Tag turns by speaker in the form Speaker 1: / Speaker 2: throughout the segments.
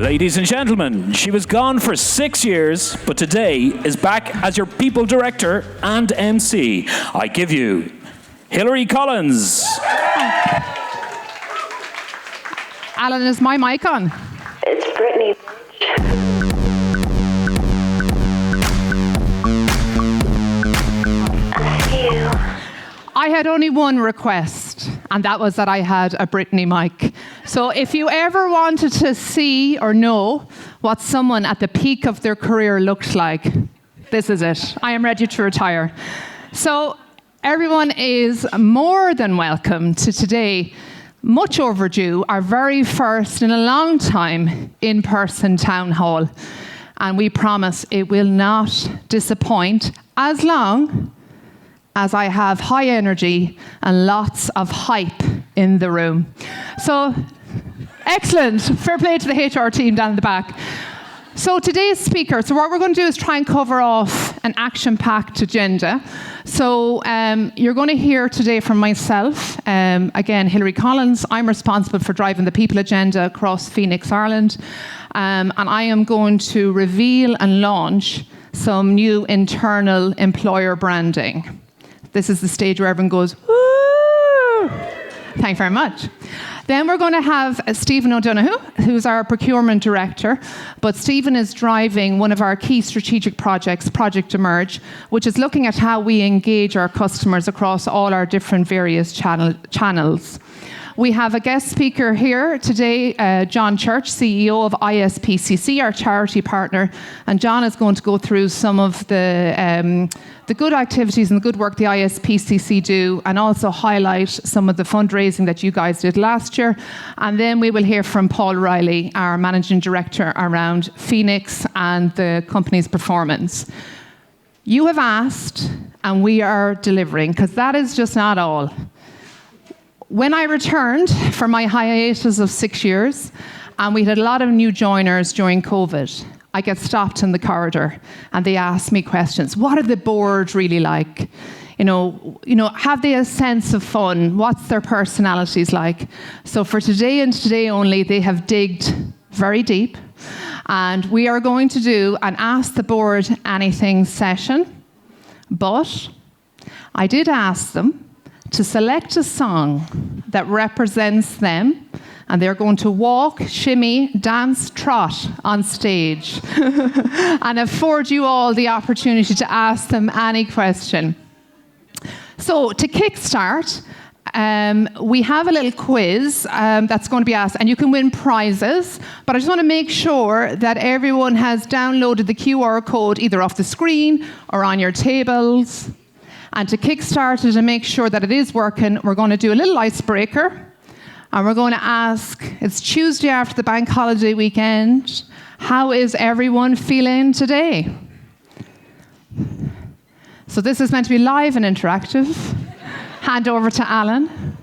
Speaker 1: Ladies and gentlemen, she was gone for 6 years, but today is back as your people director and MC. I give you Hilary Collins.
Speaker 2: Alan, is my mic on?
Speaker 3: It's Brittany.
Speaker 2: I had only one request, and that was that I had a Brittany mic. So if you ever wanted to see or know what someone at the peak of their career looked like, this is it. I am ready to retire. So everyone is more than welcome to today, much overdue, our very first in a long time in-person town hall. And we promise it will not disappoint as long as I have high energy and lots of hype in the room. So, excellent. Fair play to the HR team down in the back. So today's speaker, so what we're going to do is try and cover off an action-packed agenda. So you're going to hear today from myself, again, Hilary Collins. I'm responsible for driving the people agenda across Phoenix, Ireland. And I am going to reveal and launch some new internal employer branding. This is the stage where everyone goes, woo! Thank you very much. Then we're going to have Stephen O'Donoghue, who's our procurement director. But Stephen is driving one of our key strategic projects, Project Emerge, which is looking at how we engage our customers across all our different various channels. We have a guest speaker here today, John Church, CEO of ISPCC, our charity partner. And John is going to go through some of the good activities and the good work the ISPCC do, and also highlight some of the fundraising that you guys did last year. And then we will hear from Paul Riley, our managing director around Phoenix and the company's performance. You have asked, and we are delivering, because that is just not all. When I returned from my hiatus of 6 years, and we had a lot of new joiners during COVID, I get stopped in the corridor and they ask me questions. What are the board really like? You know, have they a sense of fun? What's their personalities like? So for today and today only, they have digged very deep. And we are going to do an Ask the Board Anything session. But I did ask them to select a song that represents them, and they're going to walk, shimmy, dance, trot on stage and afford you all the opportunity to ask them any question. So to kickstart, we have a little quiz that's going to be asked, and you can win prizes, but I just want to make sure that everyone has downloaded the QR code either off the screen or on your tables. And to kickstart it and make sure that it is working, we're going to do a little icebreaker. And we're going to ask, it's Tuesday after the bank holiday weekend, how is everyone feeling today? So this is meant to be live and interactive. Hand over to Alan.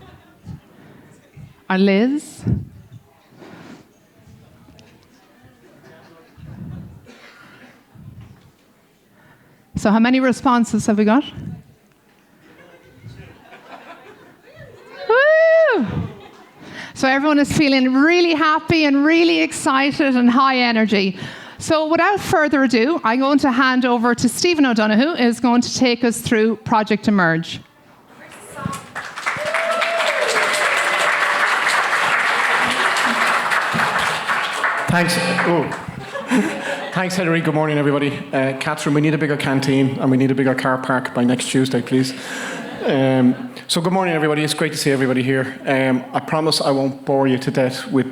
Speaker 2: Or Liz. So how many responses have we got? Woo! So everyone is feeling really happy and really excited and high energy. So without further ado, I'm going to hand over to Stephen O'Donoghue, who is going to take us through Project Emerge.
Speaker 4: Thanks. Thanks, Hilary. Good morning, everybody. Catherine, we need a bigger canteen and we need a bigger car park by next Tuesday, please. So good morning, everybody. It's great to see everybody here. I promise I won't bore you to death with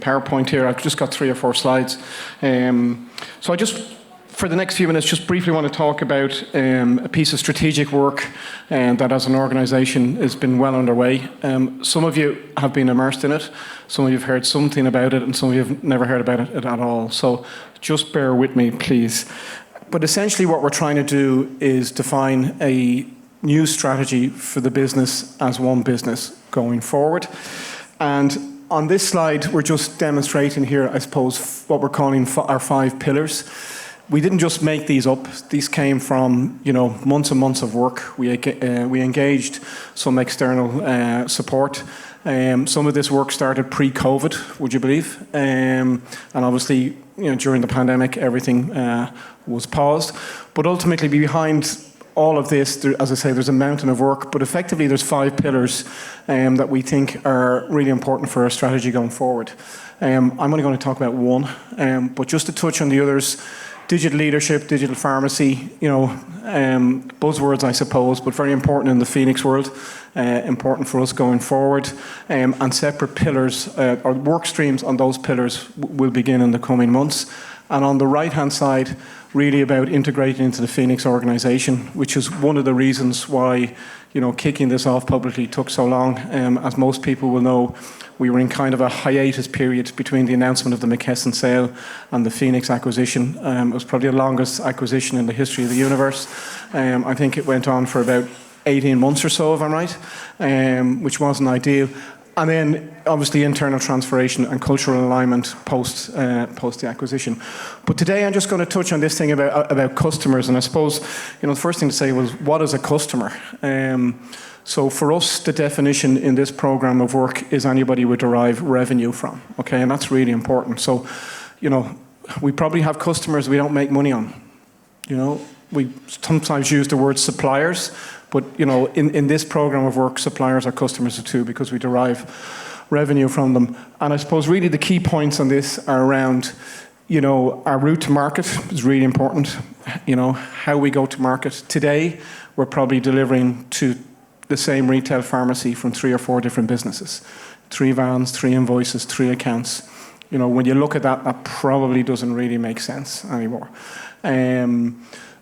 Speaker 4: PowerPoint here. I've just got 3 or 4 slides. So I just, for the next few minutes, just briefly want to talk about a piece of strategic work that as an organisation has been well underway. Some of you have been immersed in it. Some of you have heard something about it, and some of you have never heard about it at all. So just bear with me, please. But essentially what we're trying to do is define a new strategy for the business as one business going forward. And on this slide, we're just demonstrating here, I suppose, what we're calling our 5 pillars. we didn't just make these up. These came from, months and months of work. We engaged some external support. Some of this work started pre-COVID, would you believe? And obviously, during the pandemic, everything was paused. But ultimately, behind all of this, as I say, there's a mountain of work, but effectively there's 5 pillars that we think are really important for our strategy going forward. I'm only going to talk about one, but just to touch on the others, digital leadership, digital pharmacy, buzzwords, I suppose, but very important in the Phoenix world, important for us going forward, and separate pillars or work streams on those pillars will begin in the coming months. And on the right-hand side, really about integrating into the Phoenix organization, which is one of the reasons why, kicking this off publicly took so long. As most people will know, we were in kind of a hiatus period between the announcement of the McKesson sale and the Phoenix acquisition. It was probably the longest acquisition in the history of the universe. I think it went on for about 18 months or so, if I'm right, which wasn't ideal. And then, obviously, internal transformation and cultural alignment post the acquisition. But today, I'm just going to touch on this thing about customers. And I suppose, the first thing to say was, what is a customer? So for us, the definition in this program of work is anybody we derive revenue from. Okay, and that's really important. So, we probably have customers we don't make money on. We sometimes use the word suppliers. But, in this program of work, suppliers are customers too, because we derive revenue from them. And I suppose really the key points on this are around, our route to market is really important. How we go to market. Today, we're probably delivering to the same retail pharmacy from 3 or 4 different businesses. 3 vans, 3 invoices, 3 accounts. When you look at that, that probably doesn't really make sense anymore.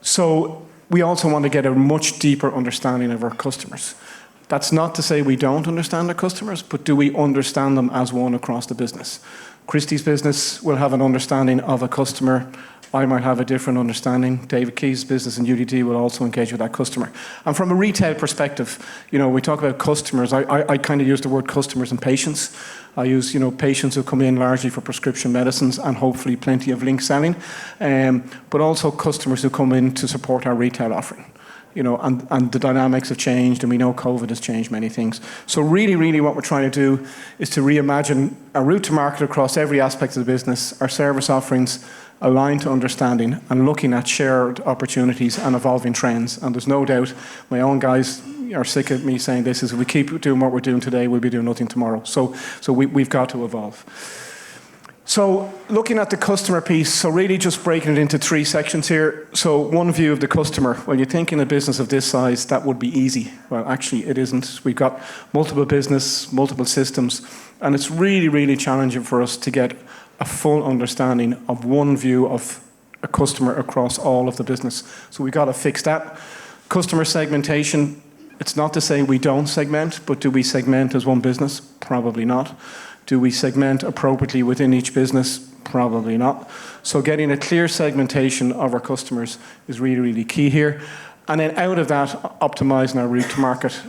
Speaker 4: So we also want to get a much deeper understanding of our customers. That's not to say we don't understand our customers, but do we understand them as one across the business? Christie's business will have an understanding of a customer. I might have a different understanding. David Key's business and UDD will also engage with that customer. And from a retail perspective, we talk about customers. I kind of use the word customers and patients. I use, patients who come in largely for prescription medicines and hopefully plenty of link selling, but also customers who come in to support our retail offering. And the dynamics have changed, and we know COVID has changed many things. So really what we're trying to do is to reimagine our route to market across every aspect of the business, our service offerings, aligned to understanding and looking at shared opportunities and evolving trends. And there's no doubt my own guys are sick of me saying this, is if we keep doing what we're doing today, we'll be doing nothing tomorrow. So we've got to evolve. So looking at the customer piece, so really just breaking it into 3 sections here. So one view of the customer. When you think in a business of this size, that would be easy. Well, actually it isn't. We've got multiple business, multiple systems, and it's really challenging for us to get a full understanding of one view of a customer across all of the business. So we've got to fix that. Customer segmentation, it's not to say we don't segment, but do we segment as one business? Probably not. Do we segment appropriately within each business? Probably not. So getting a clear segmentation of our customers is really key here. And then out of that, optimizing our route to market.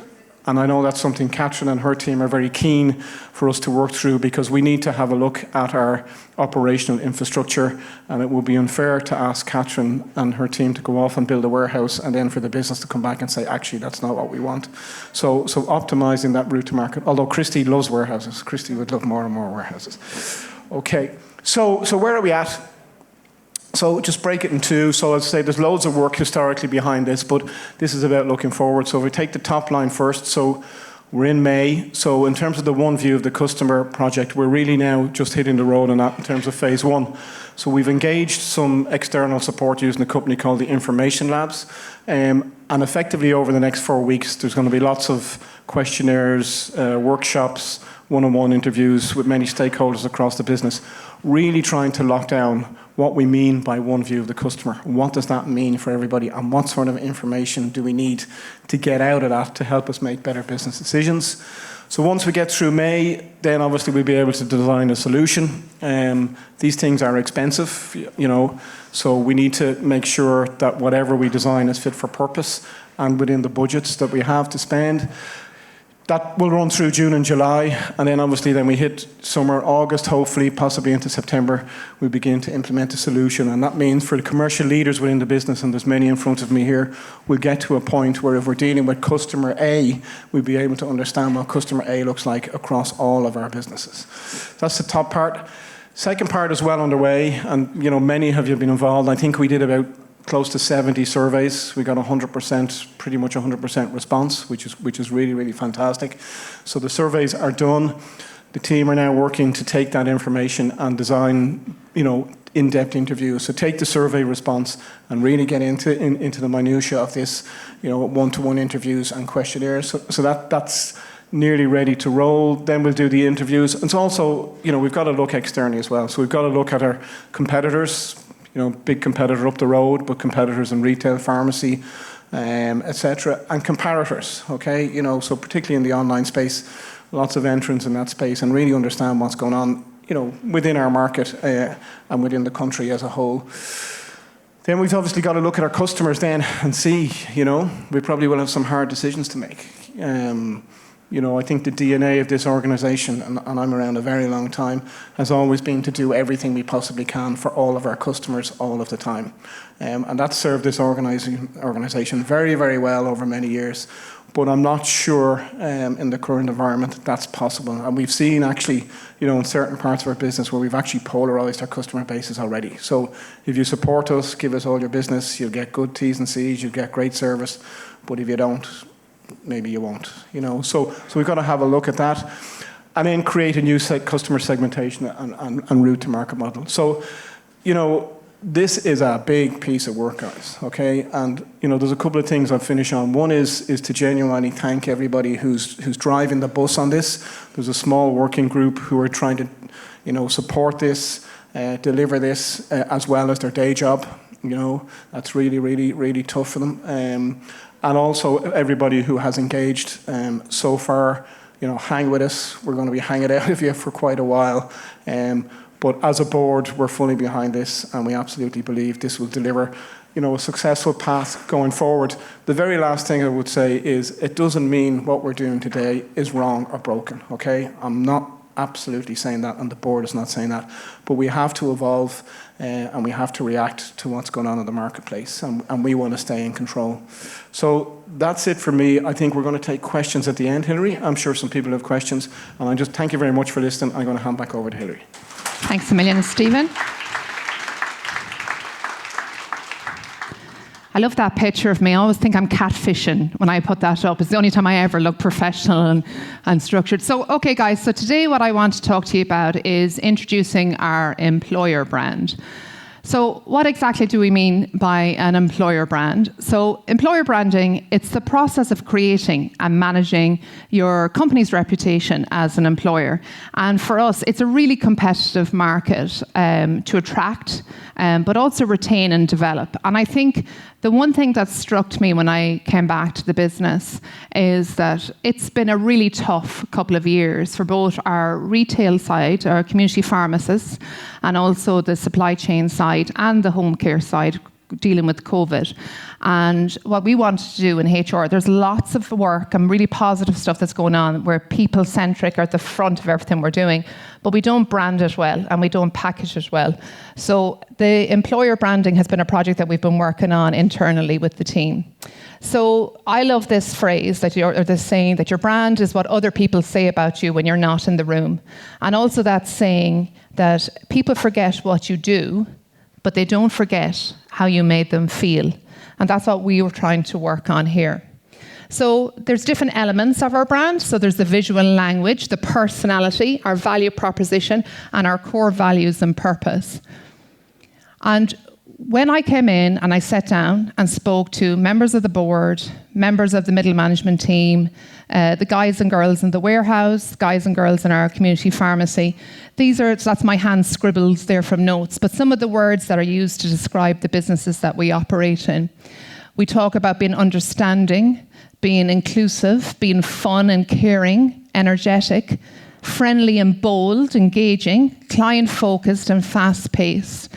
Speaker 4: And I know that's something Catherine and her team are very keen for us to work through, because we need to have a look at our operational infrastructure, and it would be unfair to ask Catherine and her team to go off and build a warehouse and then for the business to come back and say, actually, that's not what we want. So optimizing that route to market, although Christy loves warehouses. Christy would love more and more warehouses. Okay, so where are we at? So just break it in 2. So I'd say there's loads of work historically behind this, but this is about looking forward. So if we take the top line first, so we're in May. So in terms of the one view of the customer project, we're really now just hitting the road on that in terms of phase 1. So we've engaged some external support using a company called the Information Labs. And effectively over the next 4 weeks, there's going to be lots of questionnaires, workshops, one-on-one interviews with many stakeholders across the business, really trying to lock down what we mean by one view of the customer. What does that mean for everybody, and what sort of information do we need to get out of that to help us make better business decisions? So once we get through May, then obviously we'll be able to design a solution. These things are expensive, so we need to make sure that whatever we design is fit for purpose and within the budgets that we have to spend. That will run through June and July, and then obviously then we hit summer, August, hopefully, possibly into September, we begin to implement a solution. And that means for the commercial leaders within the business, and there's many in front of me here, we'll get to a point where if we're dealing with customer A, we'll be able to understand what customer A looks like across all of our businesses. That's the top part. Second part is well underway, and many of you have been involved. I think we did about close to 70 surveys. We got 100%, pretty much 100% response, which is really, really fantastic. So the surveys are done. The team are now working to take that information and design, in-depth interviews. So take the survey response and really get into the minutiae of this, one-to-one interviews and questionnaires. So that's nearly ready to roll. Then we'll do the interviews. And it's also, we've got to look externally as well. So we've got to look at our competitors. Big competitor up the road, but competitors in retail, pharmacy, etc., and comparators, okay? So particularly in the online space, lots of entrants in that space, and really understand what's going on, within our market and within the country as a whole. Then we've obviously got to look at our customers then and see, we probably will have some hard decisions to make. I think the DNA of this organisation, and I'm around a very long time, has always been to do everything we possibly can for all of our customers all of the time. And that's served this organisation very, very well over many years. But I'm not sure in the current environment that's possible. And we've seen actually, in certain parts of our business where we've actually polarised our customer bases already. So if you support us, give us all your business, you'll get good T's and C's, you'll get great service. But if you don't, maybe you won't, So we've got to have a look at that and then create a new customer segmentation and route to market model. So, this is a big piece of work, guys, okay? And, there's a couple of things I'll finish on. One is to genuinely thank everybody who's driving the bus on this. There's a small working group who are trying to, support this, deliver this as well as their day job. That's really, really, really tough for them. And also everybody who has engaged so far, hang with us. We're going to be hanging out with you for quite a while. But as a board, we're fully behind this, and we absolutely believe this will deliver, a successful path going forward. The very last thing I would say is it doesn't mean what we're doing today is wrong or broken, okay? I'm not absolutely saying that, and the board is not saying that. But we have to evolve, and we have to react to what's going on in the marketplace, and we want to stay in control. So that's it for me. I think we're going to take questions at the end, Hilary. I'm sure some people have questions, and I just thank you very much for listening. I'm going to hand back over to Hilary.
Speaker 2: Thanks a million, Stephen. I love that picture of me. I always think I'm catfishing when I put that up. It's the only time I ever look professional and structured. So, okay, guys, so today what I want to talk to you about is introducing our employer brand. So what exactly do we mean by an employer brand? So employer branding, it's the process of creating and managing your company's reputation as an employer. And for us, it's a really competitive market to attract, but also retain and develop. And I think the one thing that struck me when I came back to the business is that it's been a really tough couple of years for both our retail side, our community pharmacists, and also the supply chain side and the home care side, dealing with COVID. And what we wanted to do in HR, there's lots of work and really positive stuff that's going on. We're people-centric, are at the front of everything we're doing, but we don't brand it well and we don't package it well. So the employer branding has been a project that we've been working on internally with the team. So I love this phrase or this saying that your brand is what other people say about you when you're not in the room. And also that saying that people forget what you do, but they don't forget how you made them feel. And that's what we were trying to work on here. So there's different elements of our brand. So there's the visual language, the personality, our value proposition, and our core values and purpose. And when I came in and I sat down and spoke to members of the board, members of the middle management team, the guys and girls in the warehouse, guys and girls in our community pharmacy, that's my hand scribbled there from notes, but some of the words that are used to describe the businesses that we operate in. We talk about being understanding, being inclusive, being fun and caring, energetic, friendly and bold, engaging, client-focused and fast-paced.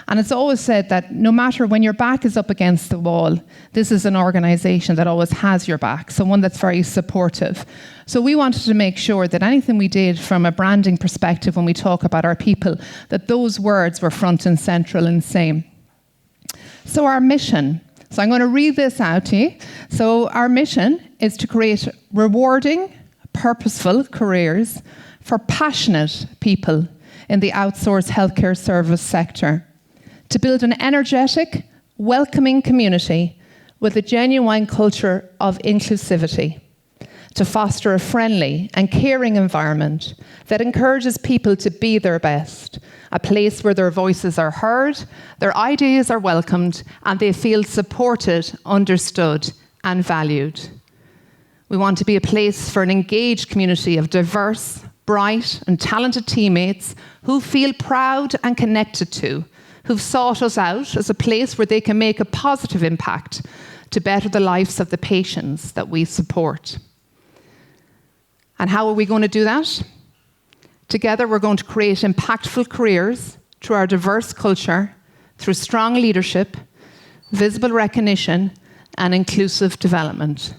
Speaker 2: And it's always said that no matter when your back is up against the wall, this is an organisation that always has your back, so one that's very supportive. So we wanted to make sure that anything we did from a branding perspective when we talk about our people, that those words were front and central and same. So our mission, so I'm going to read this out to you. So our mission is to create rewarding, purposeful careers for passionate people in the outsourced healthcare service sector, to build an energetic, welcoming community with a genuine culture of inclusivity, to foster a friendly and caring environment that encourages people to be their best, a place where their voices are heard, their ideas are welcomed, and they feel supported, understood, and valued. We want to be a place for an engaged community of diverse, bright, and talented teammates who feel proud and connected to, who've sought us out as a place where they can make a positive impact to better the lives of the patients that we support. And how are we going to do that? Together, we're going to create impactful careers through our diverse culture, through strong leadership, visible recognition, and inclusive development.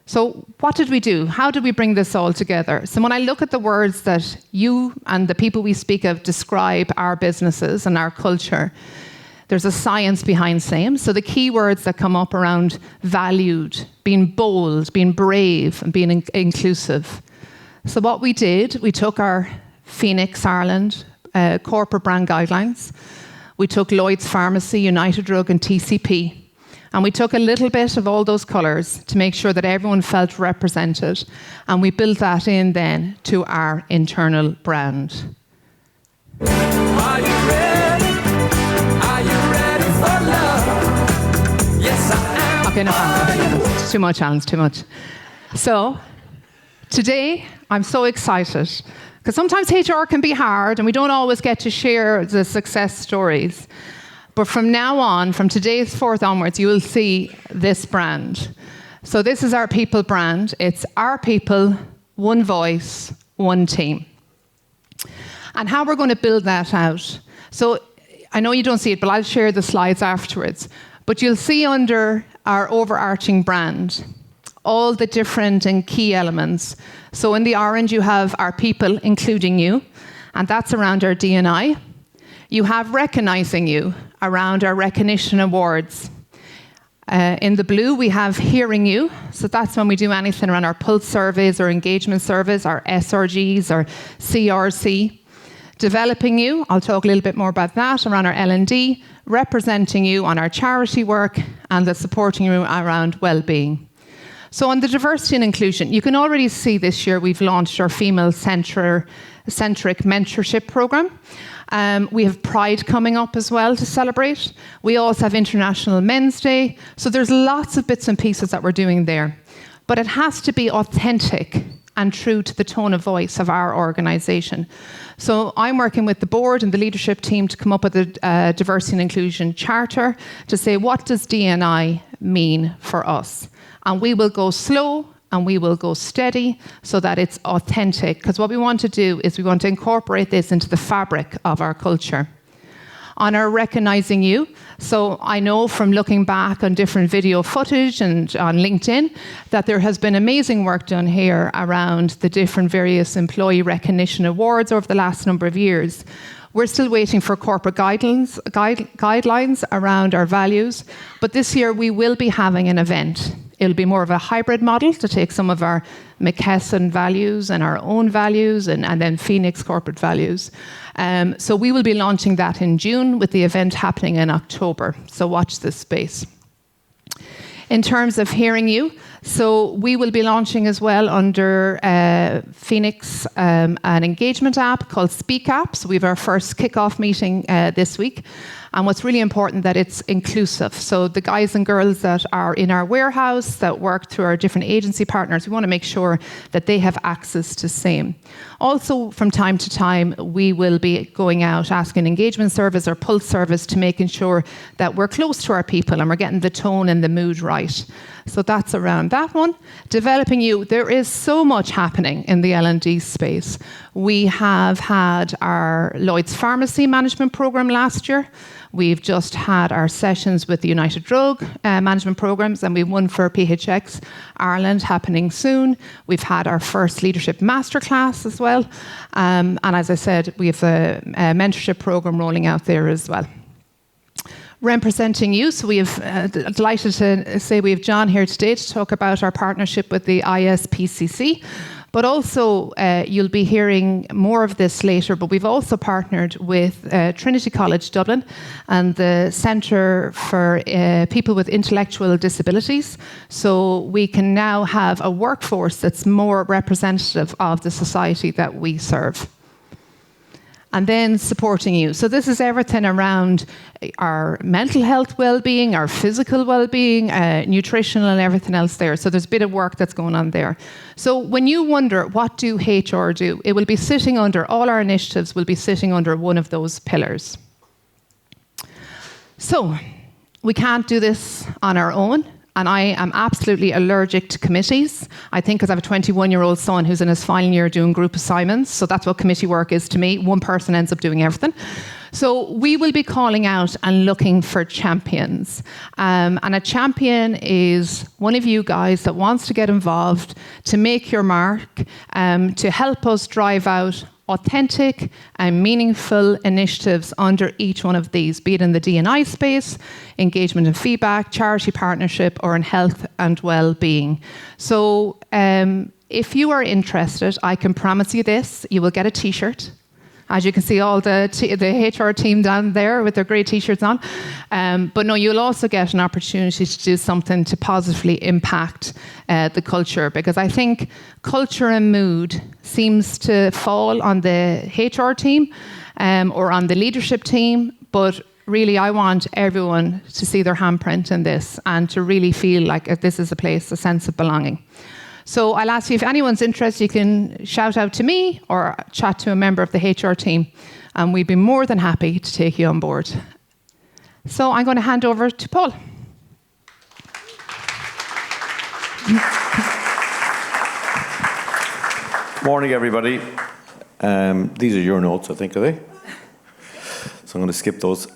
Speaker 2: So what did we do? How did we bring this all together? So when I look at the words that you and the people we speak of describe our businesses and our culture, there's a science behind same. So the key words that come up around valued, being bold, being brave, and being inclusive. So what we did, we took our Phoenix Ireland corporate brand guidelines. We took Lloyd's Pharmacy, United Drug, and TCP. And we took a little bit of all those colours to make sure that everyone felt represented. And we built that in then to our internal brand.
Speaker 3: Are you ready? Are you ready for love? Yes, I am.
Speaker 2: Okay, no, too much, Alan, too much. So, today, I'm so excited because sometimes HR can be hard and we don't always get to share the success stories. But from now on, from today's forth onwards, you will see this brand. So this is our people brand. It's our people, one voice, one team. And how we're going to build that out. So I know you don't see it, but I'll share the slides afterwards. But you'll see under our overarching brand all the different and key elements. So in the orange, you have our people, including you, and that's around our D&I. You have recognizing you around our recognition awards. In the blue, we have hearing you. So that's when we do anything around our pulse surveys or engagement surveys, our SRGs or CRC. Developing you, I'll talk a little bit more about that, around our L&D. Representing you on our charity work and the supporting you around well-being. So on the diversity and inclusion, you can already see this year we've launched our female-centric mentorship program. We have Pride coming up as well to celebrate. We also have International Men's Day. So there's lots of bits and pieces that we're doing there. But it has to be authentic and true to the tone of voice of our organisation. So I'm working with the board and the leadership team to come up with a diversity and inclusion charter to say, what does D&I mean for us? And we will go slow and we will go steady so that it's authentic. Because what we want to do is we want to incorporate this into the fabric of our culture. On our recognizing you, so I know from looking back on different video footage and on LinkedIn that there has been amazing work done here around the different various employee recognition awards over the last number of years. We're still waiting for corporate guidelines around our values, but this year we will be having an event. It'll be more of a hybrid model to take some of our McKesson values and our own values and then Phoenix corporate values. So we will be launching that in June with the event happening in October. So watch this space. In terms of hearing you, so we will be launching as well under Phoenix an engagement app called Speak App. So we have our first kickoff meeting this week. And what's really important that it's inclusive. So the guys and girls that are in our warehouse, that work through our different agency partners, we want to make sure that they have access to same. Also, from time to time, we will be going out asking engagement service or pulse service to making sure that we're close to our people and we're getting the tone and the mood right. So that's around that one. Developing you, there is so much happening in the L&D space. We have had our Lloyd's Pharmacy Management Programme last year. We've just had our sessions with the United Drug Management Programmes, and we've one for PHX Ireland happening soon. We've had our first Leadership Masterclass as well. And as I said, we have a mentorship programme rolling out there as well. Representing you, so we have delighted to say we have John here today to talk about our partnership with the ISPCC. But also, you'll be hearing more of this later, but we've also partnered with Trinity College Dublin and the Centre for People with Intellectual Disabilities. So we can now have a workforce that's more representative of the society that we serve. And then supporting you. So this is everything around our mental health well-being, our physical well-being, nutritional and everything else there. So there's a bit of work that's going on there. So when you wonder, what do HR do? It will be sitting under, all our initiatives will be sitting under one of those pillars. So we can't do this on our own. And I am absolutely allergic to committees. I think because I have a 21-year-old son who's in his final year doing group assignments. So that's what committee work is to me. One person ends up doing everything. So we will be calling out and looking for champions. And a champion is one of you guys that wants to get involved, to make your mark, to help us drive out authentic and meaningful initiatives under each one of these, be it in the D&I space, engagement and feedback, charity partnership, or in health and well-being. So if you are interested, I can promise you this, you will get a t-shirt. As you can see, all the HR team down there with their great t-shirts on. But no, you'll also get an opportunity to do something to positively impact the culture, because I think culture and mood seems to fall on the HR team or on the leadership team, but really I want everyone to see their handprint in this and to really feel like this is a place, a sense of belonging. So I'll ask you, if anyone's interested, you can shout out to me or chat to a member of the HR team, and we'd be more than happy to take you on board. So I'm going to hand over to Paul.
Speaker 5: Morning, everybody. These are your notes, I think, are they? So I'm going to skip those.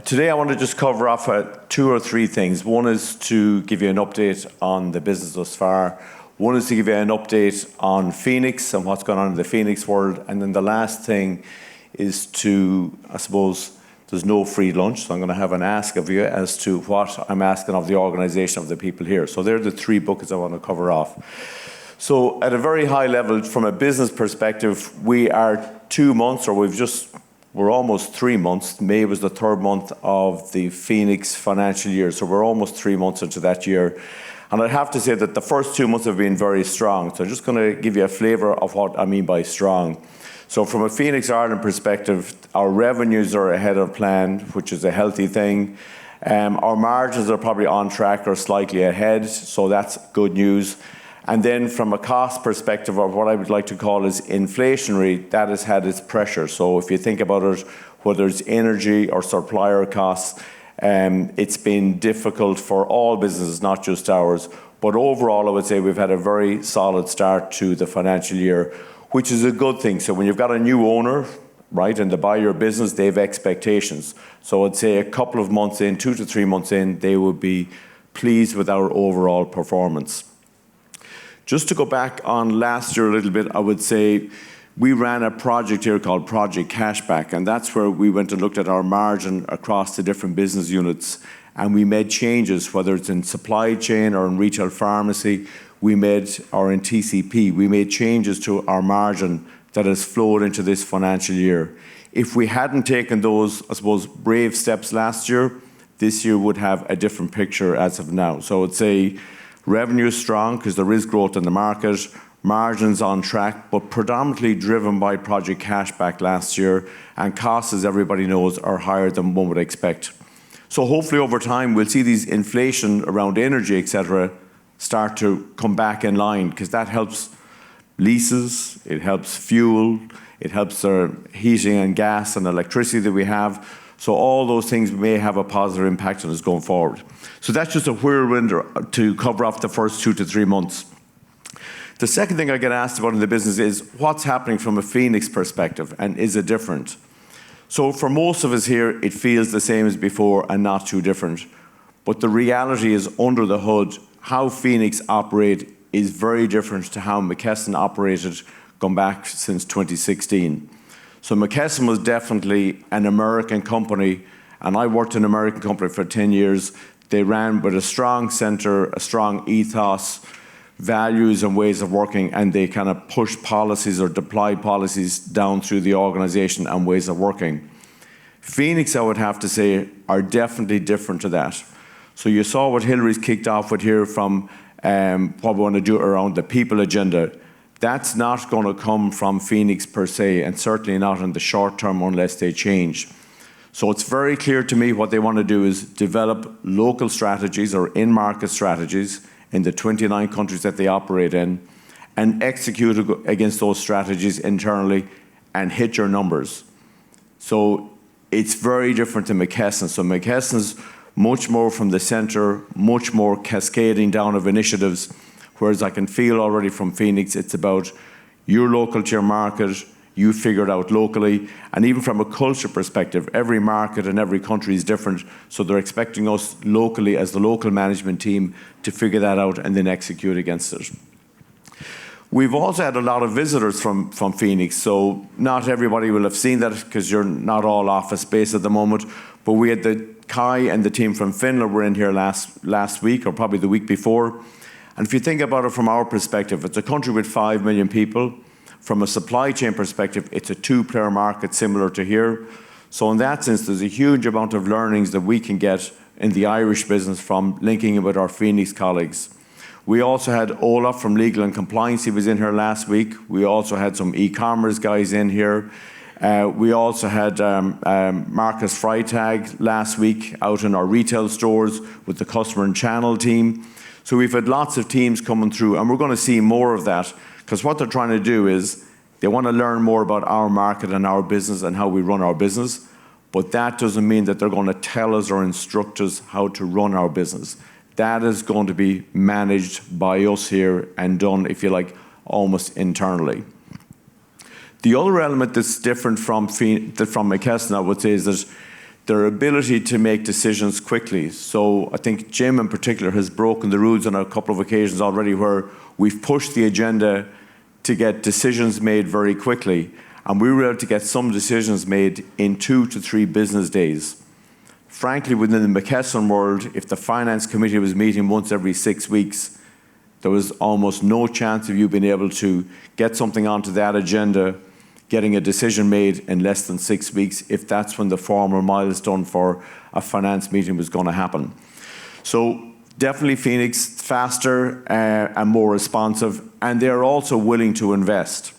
Speaker 5: Today I want to just cover off 2 or 3 things. One is to give you an update on the business thus far. One is to give you an update on Phoenix and what's going on in the Phoenix world. And then the last thing is to, I suppose, there's no free lunch, so I'm going to have an ask of you as to what I'm asking of the organisation of the people here. So they're the 3 buckets I want to cover off. So at a very high level, from a business perspective, we are 2 months, or we're almost 3 months. May was the 3rd month of the Phoenix financial year, so we're almost 3 months into that year. And I'd have to say that the first 2 months have been very strong. So I'm just going to give you a flavour of what I mean by strong. So from a Phoenix Ireland perspective, our revenues are ahead of plan, which is a healthy thing. Our margins are probably on track or slightly ahead, so that's good news. And then from a cost perspective, or what I would like to call is inflationary, that has had its pressure. So if you think about it, whether it's energy or supplier costs, it's been difficult for all businesses, not just ours. But overall, I would say we've had a very solid start to the financial year, which is a good thing. So when you've got a new owner, right, and they buy your business, they have expectations. So I'd say a couple of months in, 2 to 3 months in, they would be pleased with our overall performance. Just to go back on last year a little bit, I would say we ran a project here called Project Cashback, and that's where we went and looked at our margin across the different business units, and we made changes, whether it's in supply chain or in retail pharmacy, or in TCP, we made changes to our margin that has flowed into this financial year. If we hadn't taken those, I suppose, brave steps last year, this year would have a different picture as of now. So I'd say revenue is strong because there is growth in the market. margins on track, but predominantly driven by Project Cashback last year, and costs, as everybody knows, are higher than one would expect. So hopefully over time we'll see these inflation around energy, etc., start to come back in line, because that helps leases, it helps fuel, it helps our heating and gas and electricity that we have. So all those things may have a positive impact on us going forward. So that's just a whirlwind to cover off the first 2 to 3 months. The second thing I get asked about in the business is what's happening from a Phoenix perspective, and is it different? So for most of us here, it feels the same as before and not too different. But the reality is, under the hood, how Phoenix operate is very different to how McKesson operated going back since 2016. So McKesson was definitely an American company, and I worked in an American company for 10 years. They ran with a strong center, a strong ethos, values and ways of working, and they kind of pushed policies or deployed policies down through the organization and ways of working. Phoenix, I would have to say, are definitely different to that. So you saw what Hilary's kicked off with here from what we want to do around the people agenda. That's not going to come from Phoenix per se, and certainly not in the short term unless they change. So it's very clear to me what they want to do is develop local strategies or in-market strategies in the 29 countries that they operate in, and execute against those strategies internally and hit your numbers. So it's very different to McKesson. So McKesson's much more from the center, much more cascading down of initiatives, whereas I can feel already from Phoenix, it's about you're local to your market, you figure it out locally, and even from a culture perspective, every market and every country is different, so they're expecting us locally as the local management team to figure that out and then execute against it. We've also had a lot of visitors from Phoenix, so not everybody will have seen that because you're not all office-based at the moment, but we had Kai and the team from Finland were in here last week, or probably the week before. And if you think about it from our perspective, it's a country with 5 million people. From a supply chain perspective, it's a two-player market similar to here. So in that sense, there's a huge amount of learnings that we can get in the Irish business from linking it with our Phoenix colleagues. We also had Olaf from Legal and Compliance. He was in here last week. We also had some e-commerce guys in here. We also had Marcus Freitag last week out in our retail stores with the customer and channel team. So we've had lots of teams coming through, and we're going to see more of that, because what they're trying to do is they want to learn more about our market and our business and how we run our business, but that doesn't mean that they're going to tell us or instruct us how to run our business. That is going to be managed by us here and done, if you like, almost internally. The other element that's different from McKesson, I would say, is that their ability to make decisions quickly. So I think Jim in particular has broken the rules on a couple of occasions already where we've pushed the agenda to get decisions made very quickly. And we were able to get some decisions made in 2 to 3 business days. Frankly, within the McKesson world, if the finance committee was meeting once every 6 weeks, there was almost no chance of you being able to get something onto that agenda, getting a decision made in less than 6 weeks, if that's when the formal milestone for a finance meeting was going to happen. So definitely Phoenix, faster and more responsive, and they're also willing to invest.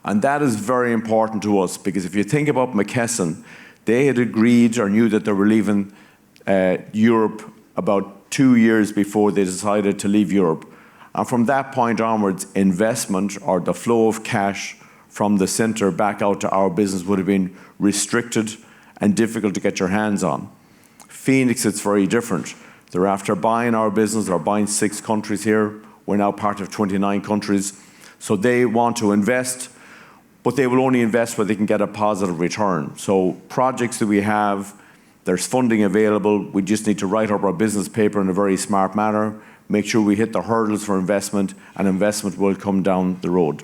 Speaker 5: And that is very important to us, because if you think about McKesson, they had agreed or knew that they were leaving Europe about 2 years before they decided to leave Europe. And from that point onwards, investment or the flow of cash from the center back out to our business would have been restricted and difficult to get your hands on. Phoenix, it's very different. They're after buying our business, they're buying 6 countries here. We're now part of 29 countries. So they want to invest, but they will only invest where they can get a positive return. So projects that we have, there's funding available. We just need to write up our business paper in a very smart manner, make sure we hit the hurdles for investment, and investment will come down the road.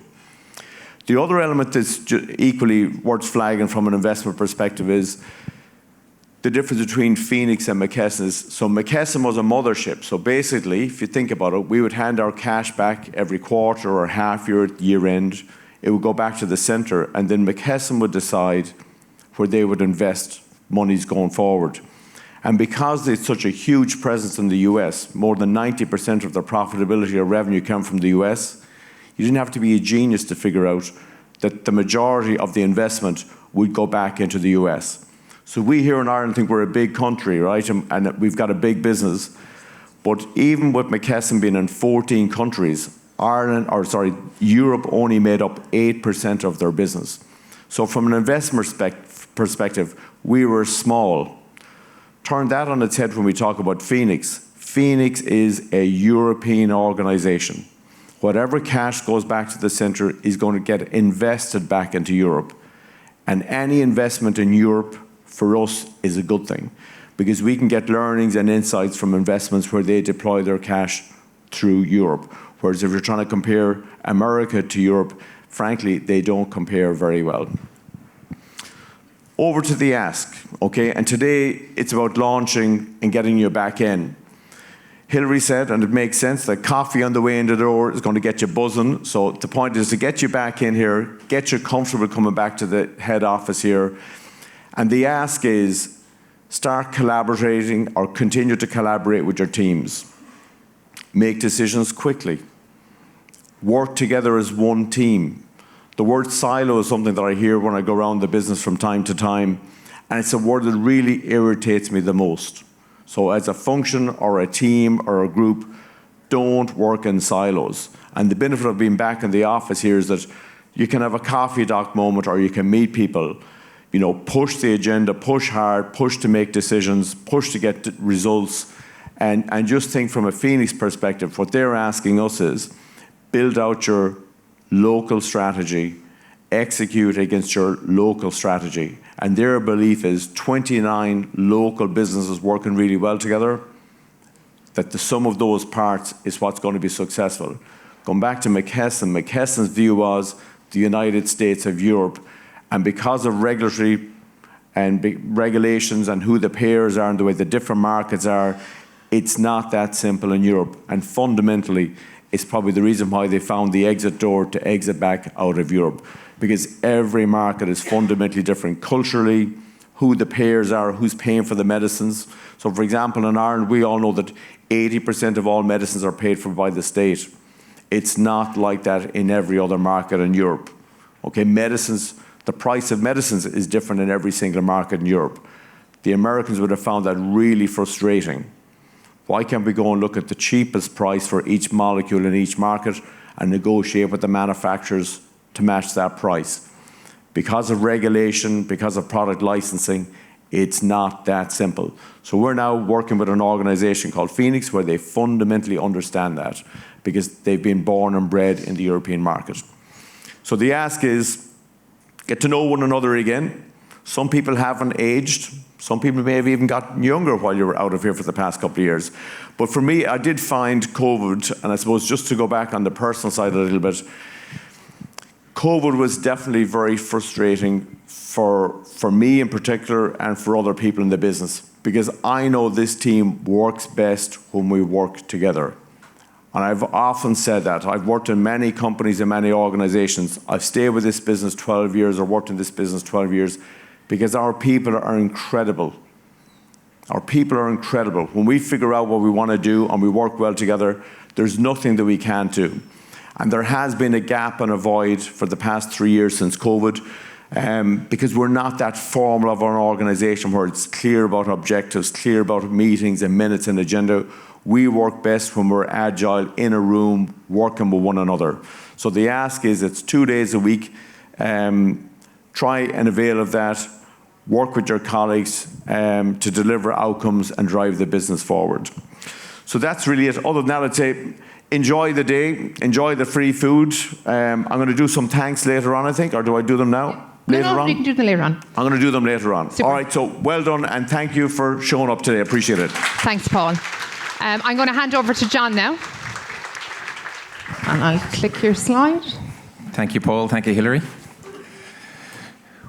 Speaker 5: The other element that's equally worth flagging from an investment perspective is the difference between Phoenix and McKesson. So McKesson was a mothership. So basically, if you think about it, we would hand our cash back every quarter or half year at year end. It would go back to the center, and then McKesson would decide where they would invest monies going forward. And because there's such a huge presence in the US, more than 90% of their profitability or revenue come from the US, You didn't have to be a genius to figure out that the majority of the investment would go back into the US. So we here in Ireland think we're a big country, right? And we've got a big business. But even with McKesson being in 14 countries, Europe only made up 8% of their business. So from an investment perspective, we were small. Turn that on its head when we talk about Phoenix. Phoenix is a European organization. Whatever cash goes back to the center is going to get invested back into Europe. And any investment in Europe for us is a good thing, because we can get learnings and insights from investments where they deploy their cash through Europe. Whereas if you're trying to compare America to Europe, frankly, they don't compare very well. Over to the ask, okay? And today it's about launching and getting you back in. Hilary said, and it makes sense, that coffee on the way in the door is going to get you buzzing. So the point is to get you back in here, get you comfortable coming back to the head office here. And the ask is start collaborating or continue to collaborate with your teams. Make decisions quickly. Work together as one team. The word silo is something that I hear when I go around the business from time to time, and it's a word that really irritates me the most. So as a function or a team or a group, don't work in silos. And the benefit of being back in the office here is that you can have a coffee doc moment, or you can meet people, you know, push the agenda, push hard, push to make decisions, push to get results, and just think from a Phoenix perspective, what they're asking us is build out your local strategy, execute against your local strategy. And their belief is 29 local businesses working really well together, that the sum of those parts is what's going to be successful. Going back to McKesson, McKesson's view was the United States of Europe, and because of regulatory and regulations and who the payers are and the way the different markets are, it's not that simple in Europe. And fundamentally, it's probably the reason why they found the exit door to exit back out of Europe, because every market is fundamentally different culturally, who the payers are, who's paying for the medicines. So for example, in Ireland, we all know that 80% of all medicines are paid for by the state. It's not like that in every other market in Europe. Okay, medicines, the price of medicines is different in every single market in Europe. The Americans would have found that really frustrating. Why can't we go and look at the cheapest price for each molecule in each market and negotiate with the manufacturers to match that price? Because of regulation, because of product licensing, it's not that simple. So we're now working with an organization called Phoenix, where they fundamentally understand that, because they've been born and bred in the European market. So the ask is, get to know one another again. Some people haven't aged. Some people may have even gotten younger while you were out of here for the past couple of years. But for me, I did find COVID, and I suppose just to go back on the personal side a little bit, COVID was definitely very frustrating for me in particular and for other people in the business, because I know this team works best when we work together. And I've often said that. I've worked in many companies and many organizations. I've stayed with this business 12 years or worked in this business 12 years because our people are incredible. Our people are incredible. When we figure out what we want to do and we work well together, there's nothing that we can't do. And there has been a gap and a void for the past 3 years since COVID, because we're not that formal of an organization where it's clear about objectives, clear about meetings and minutes and agenda. We work best when we're agile in a room, working with one another. So the ask is, it's 2 days a week. Try and avail of that. Work with your colleagues to deliver outcomes and drive the business forward. So that's really it. Other than that, I'd say enjoy the day, enjoy the free food. I'm going to do some thanks later on, I think, or do I do them now?
Speaker 2: No, you can do them later on.
Speaker 5: I'm going to do them later on.
Speaker 2: Super.
Speaker 5: All right, so well done, and thank you for showing up today. Appreciate it.
Speaker 2: Thanks, Paul. I'm going to hand over to John now. And I'll click your slide.
Speaker 6: Thank you, Paul. Thank you, Hilary.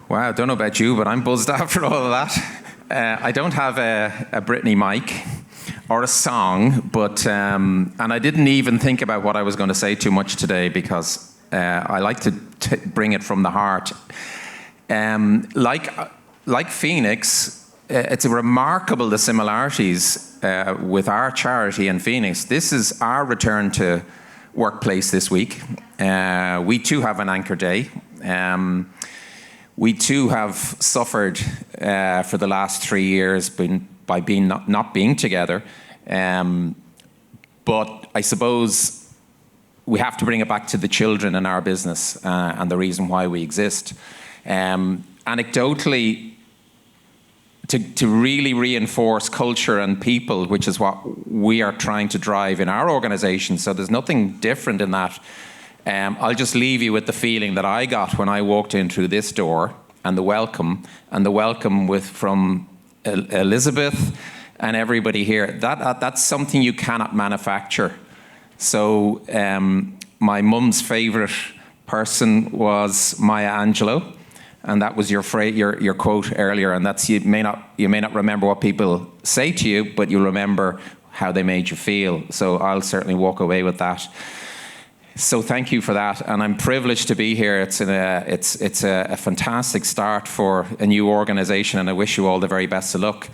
Speaker 6: Wow, don't know about you, but I'm buzzed after all of that. I don't have a Britney mic or a song, but and I didn't even think about what I was going to say too much today, because I like to bring it from the heart. Like Phoenix, it's remarkable the similarities with our charity and Phoenix. This is our return to workplace this week. We too have an anchor day. We too have suffered for the last 3 years by not being together. But I suppose we have to bring it back to the children in our business and the reason why we exist. Anecdotally, to really reinforce culture and people, which is what we are trying to drive in our organization. So there's nothing different in that. I'll just leave you with the feeling that I got when I walked in through this door, and the welcome from Elizabeth and everybody here. That's something you cannot manufacture. So my mum's favourite person was Maya Angelou. And that was your quote earlier, and that's you may not remember what people say to you, but you'll remember how they made you feel. So I'll certainly walk away with that. So thank you for that, and I'm privileged to be here. It's a fantastic start for a new organisation, and I wish you all the very best of luck.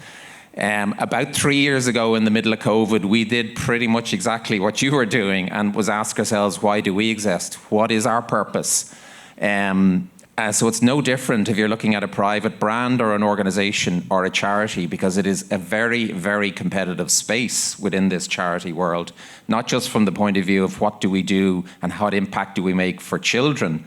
Speaker 6: About 3 years ago, in the middle of COVID, we did pretty much exactly what you were doing, and was ask ourselves, why do we exist? What is our purpose? So it's no different if you're looking at a private brand or an organisation or a charity, because it is a very, very competitive space within this charity world, not just from the point of view of what do we do and what impact do we make for children,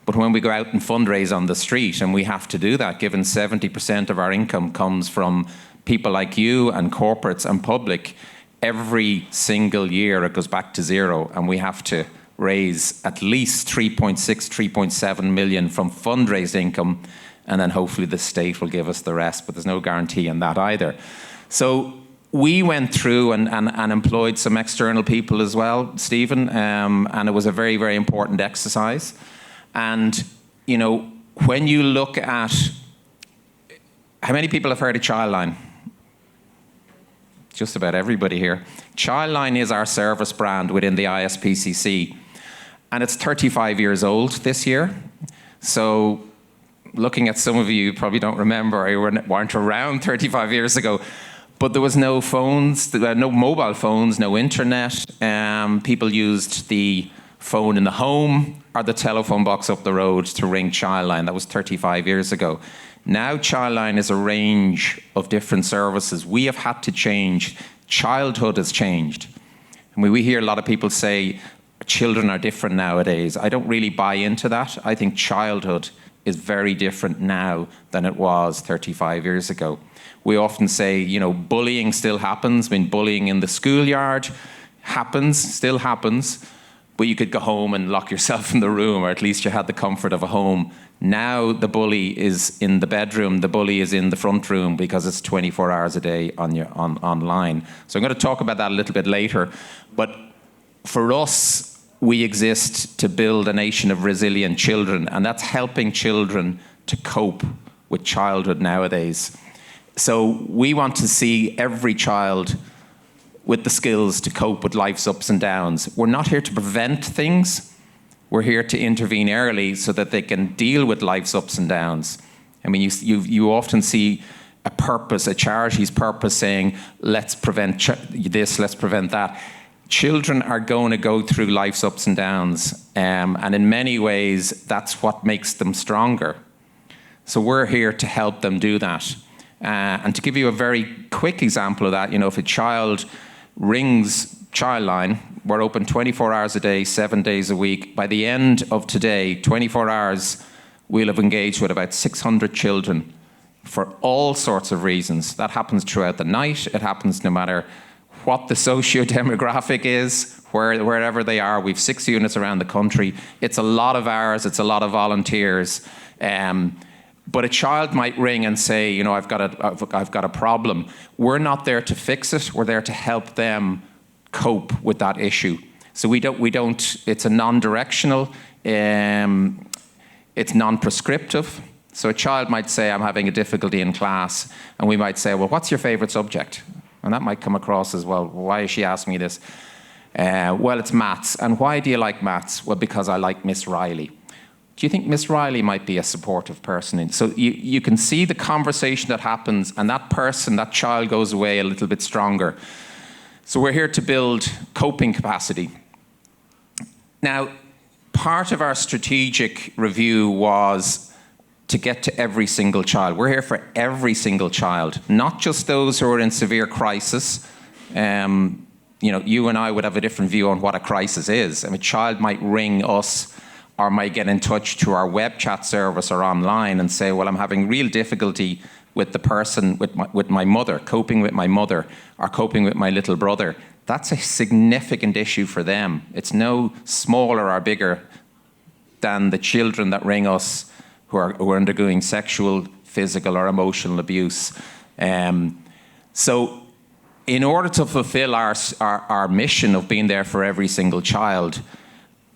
Speaker 6: but when we go out and fundraise on the street, and we have to do that, given 70% of our income comes from people like you and corporates and public, every single year it goes back to zero, and we have to raise at least 3.6, 3.7 million from fundraised income, and then hopefully the state will give us the rest, but there's no guarantee on that either. So we went through and employed some external people as well, Stephen, and it was a very, very important exercise. And, you know, when you look at, how many people have heard of Childline? Just about everybody here. Childline is our service brand within the ISPCC. And it's 35 years old this year. So looking at some of you probably don't remember, or weren't around 35 years ago, but there was no phones, no mobile phones, no internet. People used the phone in the home or the telephone box up the road to ring Childline. That was 35 years ago. Now Childline is a range of different services. We have had to change. Childhood has changed. I mean, we hear a lot of people say, children are different nowadays. I don't really buy into that. I think childhood is very different now than it was 35 years ago. We often say, you know, bullying still happens. I mean, bullying in the schoolyard still happens, but you could go home and lock yourself in the room, or at least you had the comfort of a home. Now the bully is in the bedroom, the bully is in the front room, because it's 24 hours a day online. So I'm going to talk about that a little bit later. But for us, we exist to build a nation of resilient children, and that's helping children to cope with childhood nowadays. So we want to see every child with the skills to cope with life's ups and downs. We're not here to prevent things. We're here to intervene early so that they can deal with life's ups and downs. I mean, you often see a purpose, a charity's purpose saying, let's prevent this, let's prevent that. Children are going to go through life's ups and downs, and in many ways, that's what makes them stronger. So we're here to help them do that. And to give you a very quick example of that, you know, if a child rings Childline, we're open 24 hours a day, 7 days a week. By the end of today, 24 hours, we'll have engaged with about 600 children for all sorts of reasons. That happens throughout the night. It happens no matter what the socio-demographic is, wherever they are. We've 6 units around the country. It's a lot of hours, it's a lot of volunteers. But a child might ring and say, you know, I've got a problem. We're not there to fix it, we're there to help them cope with that issue. So we don't, it's a non-directional, it's non-prescriptive. So a child might say, I'm having a difficulty in class, and we might say, well, what's your favorite subject? And that might come across as, well, why is she asking me this? Well, it's maths. And why do you like maths? Well, because I like Miss Riley. Do you think Miss Riley might be a supportive person? So you can see the conversation that happens, and that person, that child goes away a little bit stronger. So we're here to build coping capacity. Now, part of our strategic review was to get to every single child. We're here for every single child, not just those who are in severe crisis. You and I would have a different view on what a crisis is. I mean, a child might ring us or might get in touch through our web chat service or online and say, well, I'm having real difficulty with the person, with my mother, coping with my mother or coping with my little brother. That's a significant issue for them. It's no smaller or bigger than the children that ring us who are undergoing sexual, physical or emotional abuse. So in order to fulfill our mission of being there for every single child,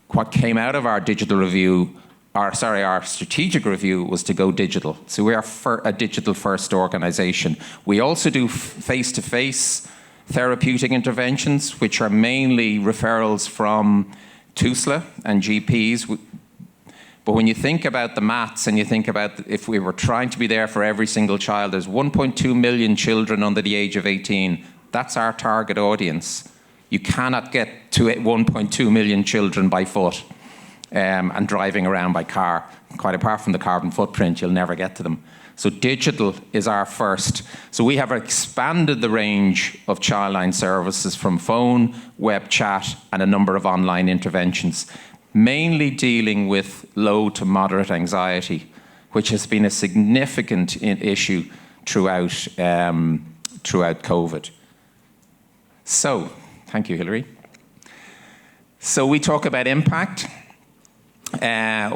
Speaker 6: what came out of our digital review, our strategic review, was to go digital. So we are a digital-first organisation. We also do face-to-face therapeutic interventions, which are mainly referrals from TUSLA and GPs. But when you think about the maths and you think about if we were trying to be there for every single child, there's 1.2 million children under the age of 18. That's our target audience. You cannot get to 1.2 million children by foot and driving around by car. Quite apart from the carbon footprint, you'll never get to them. So digital is our first. So we have expanded the range of Childline services from phone, web chat, and a number of online interventions, mainly dealing with low to moderate anxiety, which has been a significant issue throughout COVID. So, thank you, Hilary. So we talk about impact.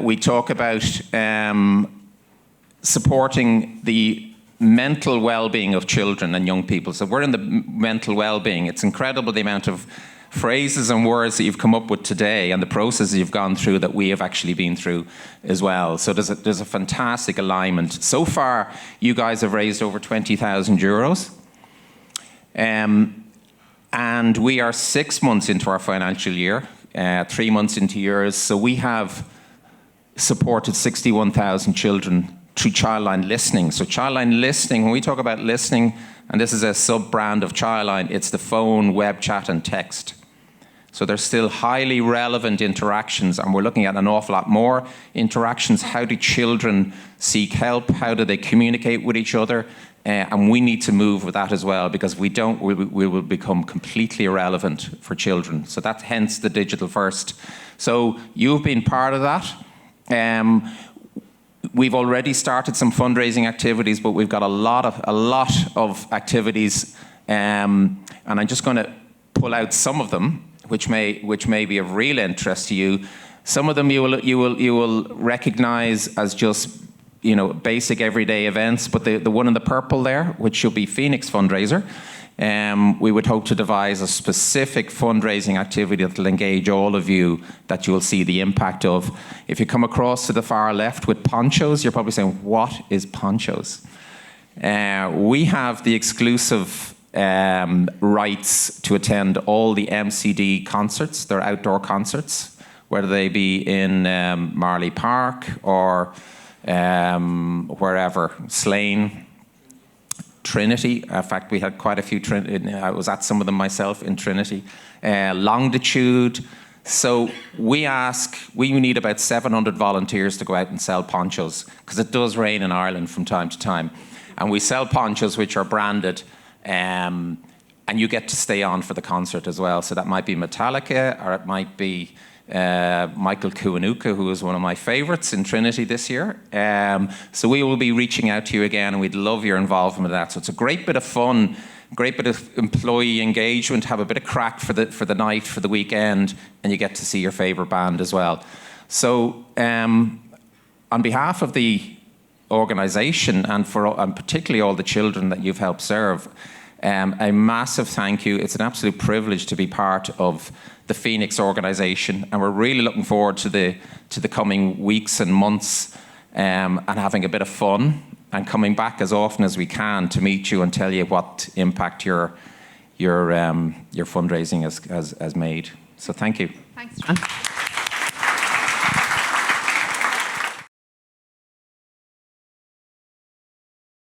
Speaker 6: We talk about supporting the mental well-being of children and young people. So we're in the mental well-being. It's incredible the amount of phrases and words that you've come up with today and the processes you've gone through that we have actually been through as well. So there's a fantastic alignment. So far, you guys have raised over 20,000 euros. And we are 6 months into our financial year, 3 months into yours. So we have supported 61,000 children through Childline Listening. So Childline Listening, when we talk about listening, and this is a sub-brand of Childline, it's the phone, web chat, and text. So there's still highly relevant interactions, and we're looking at an awful lot more interactions. How do children seek help? How do they communicate with each other? And we need to move with that as well, because we will become completely irrelevant for children. So that's hence the digital first. So you've been part of that. We've already started some fundraising activities, but we've got a lot of activities, and I'm just going to pull out some of them, which may be of real interest to you. Some of them you will recognise as just basic everyday events, but the one in the purple there, which should be Phoenix Fundraiser, we would hope to devise a specific fundraising activity that will engage all of you, that you will see the impact of. If you come across to the far left with ponchos, you're probably saying, what is ponchos? We have the exclusive rights to attend all the MCD concerts. They're outdoor concerts, whether they be in Marley Park or wherever, Slane, Trinity. In fact, we had quite a few. I was at some of them myself in Trinity. Longitude. So we need about 700 volunteers to go out and sell ponchos, because it does rain in Ireland from time to time. And we sell ponchos which are branded, and you get to stay on for the concert as well. So that might be Metallica, or it might be Michael Kiwanuka, who was one of my favourites in Trinity this year. So we will be reaching out to you again, and we'd love your involvement in that. So it's a great bit of fun, great bit of employee engagement, have a bit of crack for the night, for the weekend, and you get to see your favourite band as well. So on behalf of the organisation and particularly all the children that you've helped serve, a massive thank you. It's an absolute privilege to be part of the Phoenix organisation, and we're really looking forward to the coming weeks and months, and having a bit of fun and coming back as often as we can to meet you and tell you what impact your fundraising has made. So thank you.
Speaker 2: Thanks, John.